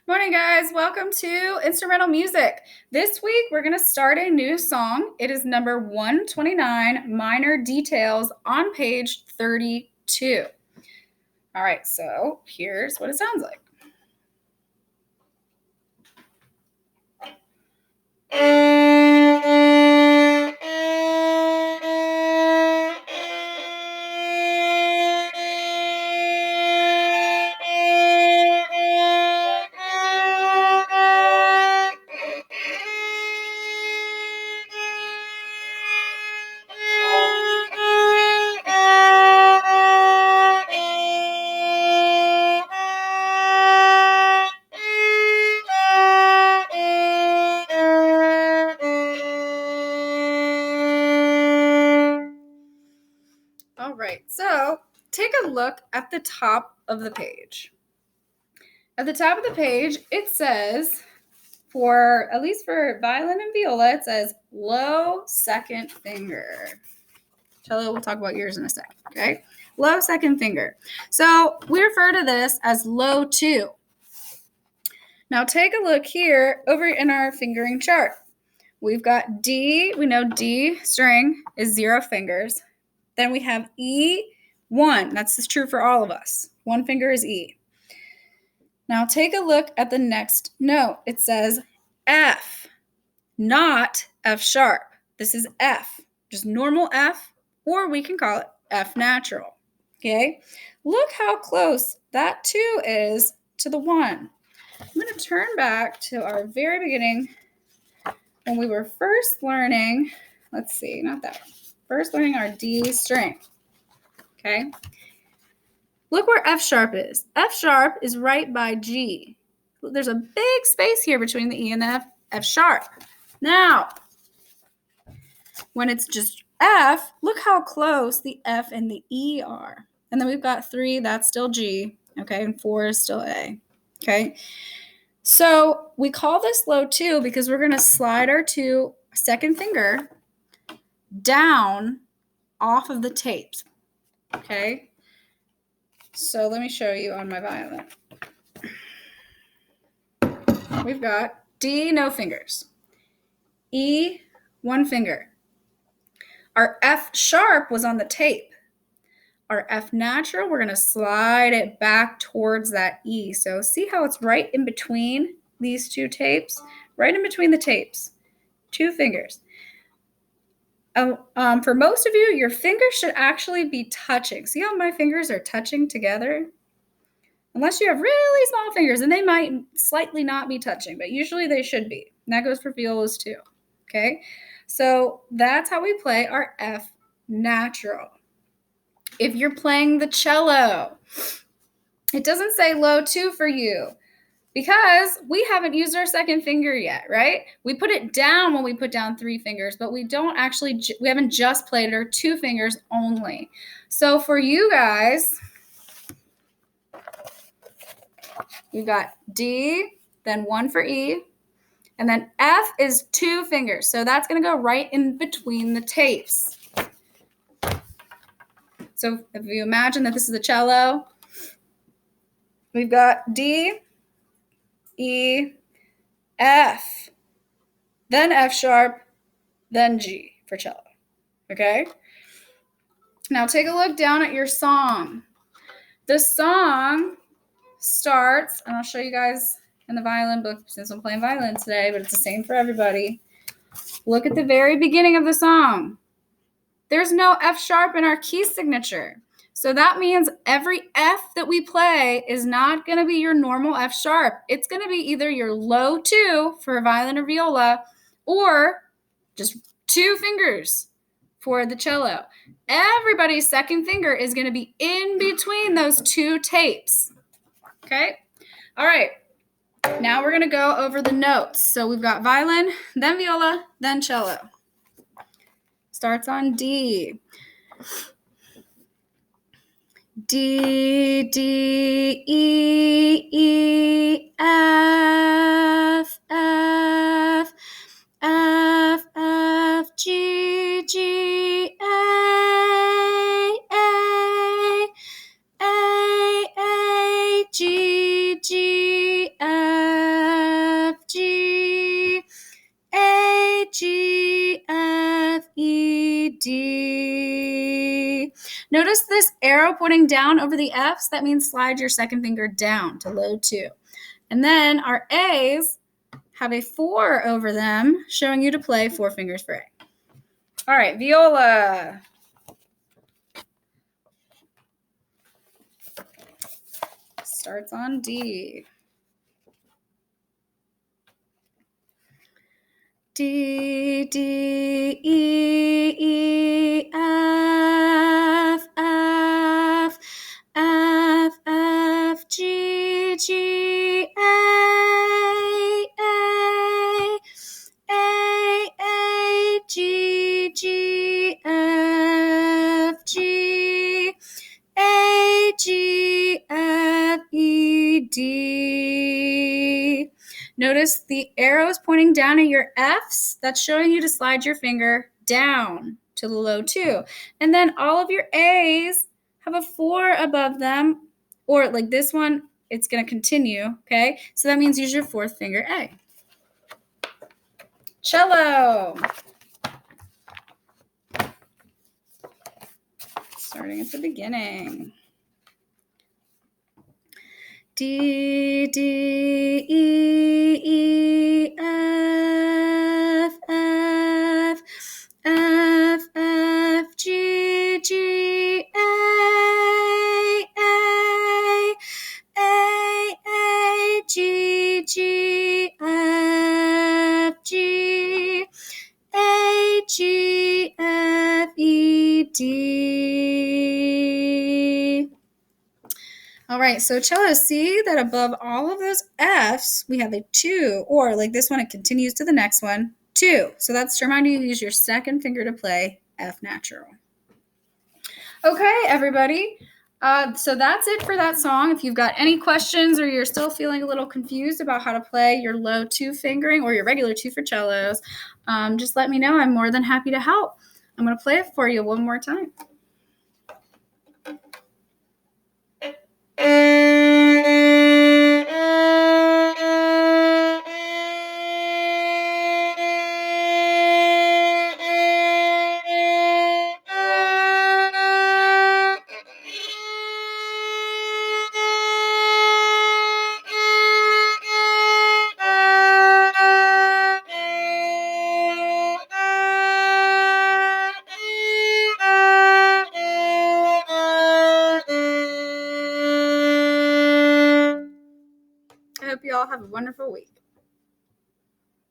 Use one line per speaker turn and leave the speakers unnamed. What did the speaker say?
Morning, guys. Welcome to Instrumental Music. This week, we're going to start a new song. It is number 129, Minor Details, on page 32. All right, so here's what it sounds like. All right, so take a look at the top of the page. At the top of the page, it says, at least for violin and viola, it says low second finger. Cello, we'll talk about yours in a sec, okay? Low second finger. So we refer to this as low 2. Now take a look here over in our fingering chart. We've got D. We know D string is 0 fingers. Then we have E1. That's true for all of us. 1 finger is E. Now take a look at the next note. It says F, not F sharp. This is F, just normal F, or we can call it F natural. Okay? Look how close that 2 is to the 1. I'm going to turn back to our very beginning when we were first learning, let's see, not that one. First learning our D string. Okay? Look where F sharp is. F sharp is right by G. There's a big space here between the E and the F sharp. Now, when it's just F, look how close the F and the E are. And then we've got 3, that's still G, okay, and 4 is still A, okay? So we call this low 2 because we're going to slide our second finger down off of the tapes, okay? So let me show you on my violin. We've got D, no fingers. E, 1 finger. Our F sharp was on the tape. Our F natural, we're going to slide it back towards that E. So see how it's right in between these 2 tapes? Right in between the tapes. 2 fingers. For most of you, your fingers should actually be touching. See how my fingers are touching together? Unless you have really small fingers, and they might slightly not be touching, but usually they should be. And that goes for violas too. Okay? So that's how we play our F natural. If you're playing the cello, it doesn't say low 2 for you because we haven't used our second finger yet, right? We put it down when we put down 3 fingers, but we haven't just played our 2 fingers only. So for you guys, you got D, then 1 for E, and then F is 2 fingers. So that's going to go right in between the tapes. So if you imagine that this is a cello, we've got D, E, F, then F sharp, then G for cello. Okay? Now take a look down at your song. The song starts, and I'll show you guys in the violin book since I'm playing violin today, but it's the same for everybody. Look at the very beginning of the song. There's no F sharp in our key signature. So that means every F that we play is not going to be your normal F sharp. It's going to be either your low 2 for violin or viola, or just 2 fingers for the cello. Everybody's second finger is going to be in between those 2 tapes. Okay? All right. Now we're going to go over the notes. So we've got violin, then viola, then cello. Starts on D. D, D, E, E, F, F, F, F, G, G, A, A, A, G, G, A, Notice this arrow pointing down over the F's. That means slide your second finger down to low 2. And then our A's have a 4 over them, showing you to play 4 fingers for A. All right, viola. Starts on D. D, D, E, E, F, F, F, F, G, G, A, A, G, G, F, G, A, G, F, E, D. Notice the arrows pointing down at your F's. That's showing you to slide your finger down to the low 2. And then all of your A's have a 4 above them, or like this one, it's going to continue, okay? So that means use your 4th finger A. Cello. Starting at the beginning. D, D, E, E, F, F, F, F, G, G, A, G, G, F, G, A, G, F, E, D. All right, so cello, see that above all of those F's, we have a 2, or like this one, it continues to the next one, 2. So that's to remind you to use your second finger to play F natural. Okay, everybody. So that's it for that song. If you've got any questions or you're still feeling a little confused about how to play your low 2 fingering or your regular 2 for cellos, just let me know. I'm more than happy to help. I'm going to play it for you one more time. I hope you all have a wonderful week.